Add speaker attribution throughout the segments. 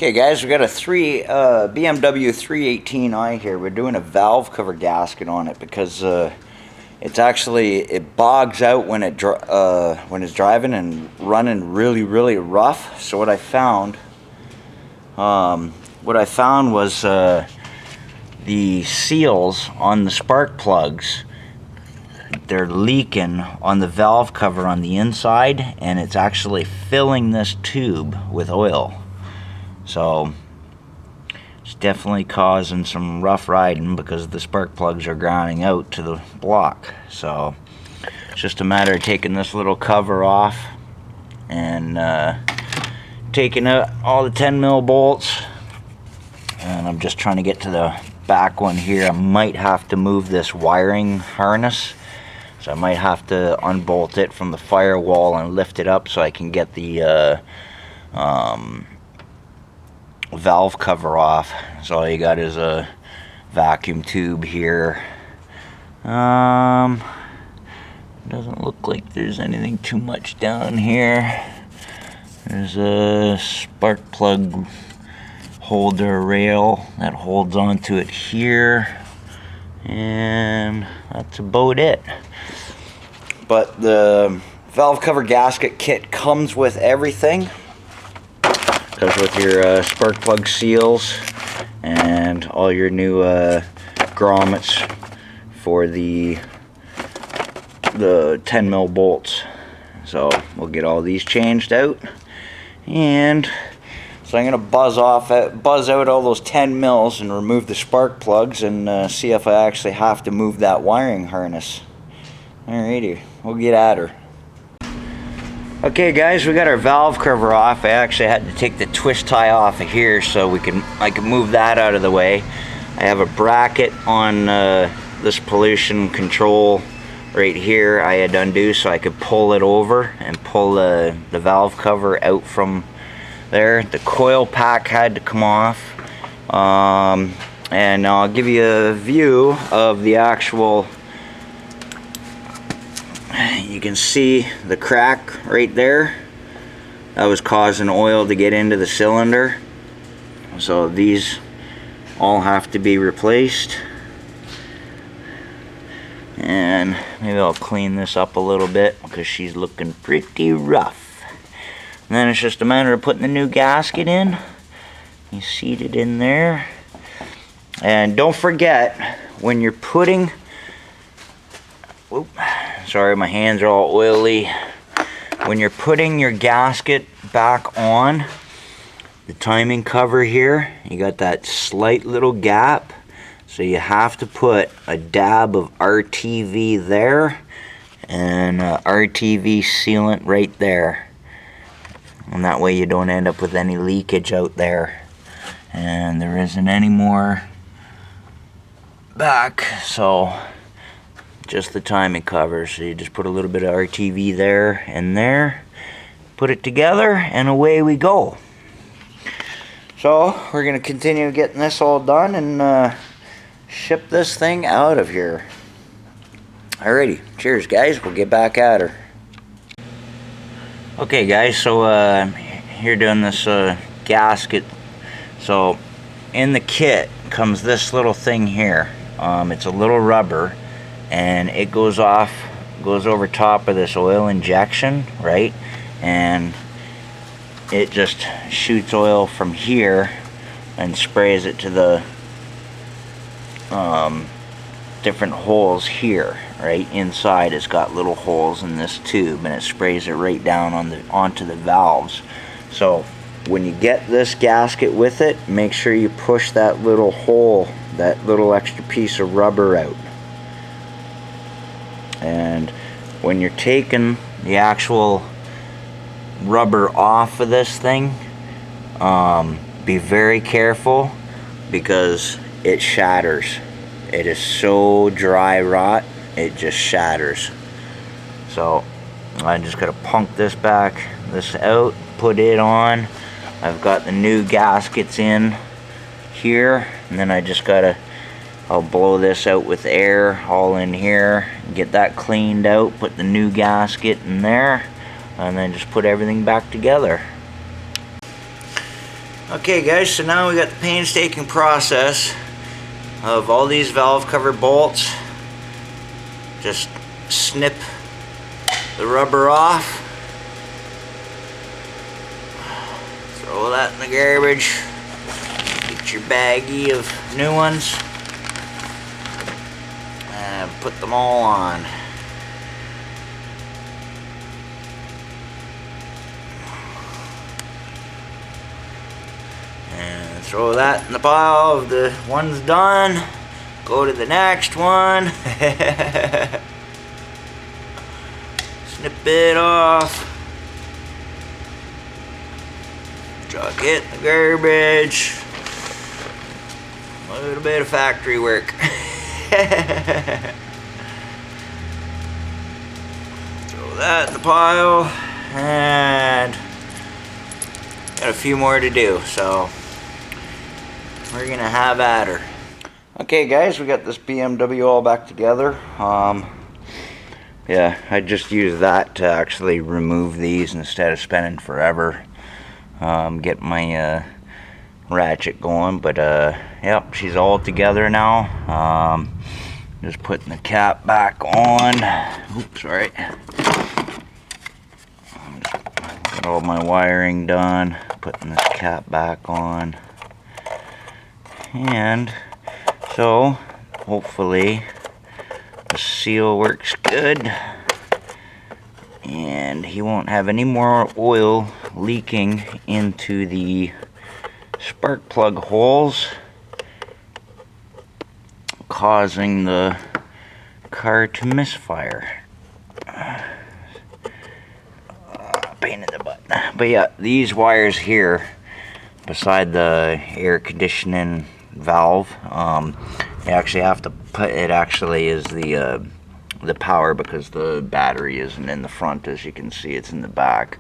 Speaker 1: Okay guys, we got a BMW 318i here. We're doing a valve cover gasket on it because it bogs out when it's driving and running really rough. So what I found was the seals on the spark plugs, they're leaking on the valve cover on the inside, and it's actually filling this tube with oil. So it's definitely causing some rough riding because the spark plugs are grounding out to the block. So it's just a matter of taking this little cover off and taking out all the 10mm bolts. And I'm just trying to get to the back one here. I might have to move this wiring harness, so I might have to unbolt it from the firewall and lift it up so I can get the valve cover off. So all you got is a vacuum tube here. Doesn't look like there's anything too much down here. There's a spark plug holder rail that holds onto it here, and that's about it. But the valve cover gasket kit comes with everything. Comes with your spark plug seals and all your new grommets for the 10mm bolts. So we'll get all these changed out, and so I'm gonna buzz out all those 10mm and remove the spark plugs and see if I actually have to move that wiring harness. Alrighty, we'll get at her. Okay guys, we got our valve cover off. I actually had to take the twist tie off of here so I can move that out of the way. I have a bracket on this pollution control right here I had to undo so I could pull it over and pull the valve cover out from there. The coil pack had to come off, and I'll give you a view of the actual. You can see the crack right there. That was causing oil to get into the cylinder. So these all have to be replaced. And maybe I'll clean this up a little bit because she's looking pretty rough. And then it's just a matter of putting the new gasket in. You seat it in there. And don't forget, when you're putting... Whoop. Sorry, my hands are all oily. When you're putting your gasket back on, the timing cover here, you got that slight little gap. So you have to put a dab of RTV there and RTV sealant right there. And that way you don't end up with any leakage out there. And there isn't any more back, so just the timing cover. So you just put a little bit of RTV there and there, put it together, and away we go. So we're going to continue getting this all done and ship this thing out of here. Alrighty, cheers guys, we'll get back at her. Okay guys, so here doing this gasket. So in the kit comes this little thing here. It's a little rubber, and it goes over top of this oil injection, right? And it just shoots oil from here and sprays it to the different holes here, right? Inside it's got little holes in this tube, and it sprays it right down onto the valves. So when you get this gasket with it, make sure you push that little hole, that little extra piece of rubber out. And when you're taking the actual rubber off of this thing, be very careful because it shatters. It is so dry rot, it just shatters. So I just gotta punk this out, put it on. I've got the new gaskets in here, and then I just I'll blow this out with air all in here, get that cleaned out, put the new gasket in there, and then just put everything back together. Okay guys, so now we got the painstaking process of all these valve cover bolts. Just snip the rubber off, throw that in the garbage, get your baggie of new ones, and put them all on. And throw that in the pile of the ones done. Go to the next one. Snip it off. Chuck it in the garbage. A little bit of factory work. Throw that in the pile. And got a few more to do, so we're gonna have at her. Okay guys, we got this BMW all back together. Yeah, I just used that to actually remove these instead of spending forever getting my ratchet going. But yep, she's all together now. Just putting the cap back on. Oops, sorry. Got all my wiring done. Putting this cap back on. And so hopefully the seal works good and he won't have any more oil leaking into the spark plug holes, causing the car to misfire. Pain in the butt. But yeah, these wires here beside the air conditioning valve, you actually have to put, it actually is the power, because the battery isn't in the front, as you can see, it's in the back.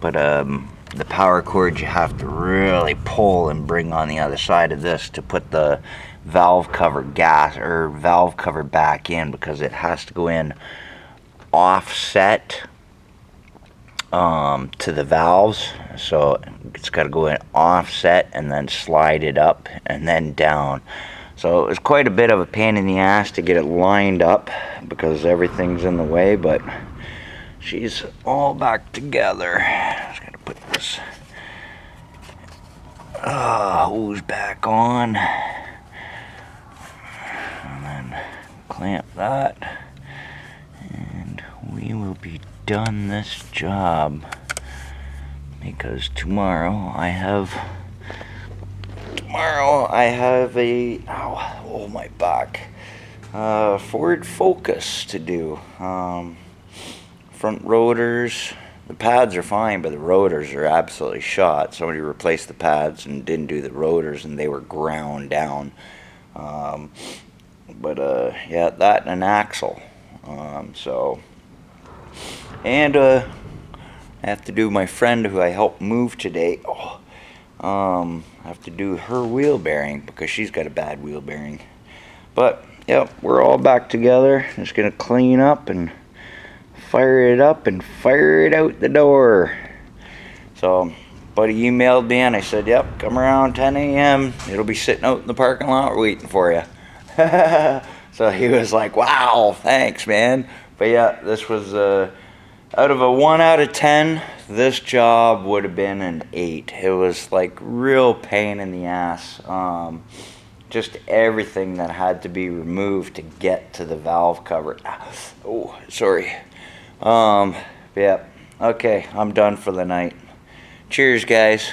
Speaker 1: But the power cord you have to really pull and bring on the other side of this to put the valve cover valve cover back in, because it has to go in offset to the valves. So it's got to go in offset and then slide it up and then down. So it was quite a bit of a pain in the ass to get it lined up because everything's in the way, but she's all back together. Just gotta put this hose back on and then clamp that, and we will be done this job, because tomorrow I have a oh my back, Ford Focus to do. Front rotors, the pads are fine, but the rotors are absolutely shot. Somebody replaced the pads and didn't do the rotors, and they were ground down. Yeah, that and an axle. And I have to do my friend who I helped move today. I have to do her wheel bearing because she's got a bad wheel bearing. But yep, we're all back together. Just gonna clean up and fire it up and fire it out the door. So buddy emailed me and I said, yep, come around 10 a.m. It'll be sitting out in the parking lot waiting for you. So he was like, wow, thanks man. But yeah, this was out of a 1 out of 10, this job would have been an 8. It was like real pain in the ass. Just everything that had to be removed to get to the valve cover. Oh, sorry. Yeah. Okay, I'm done for the night. Cheers, guys.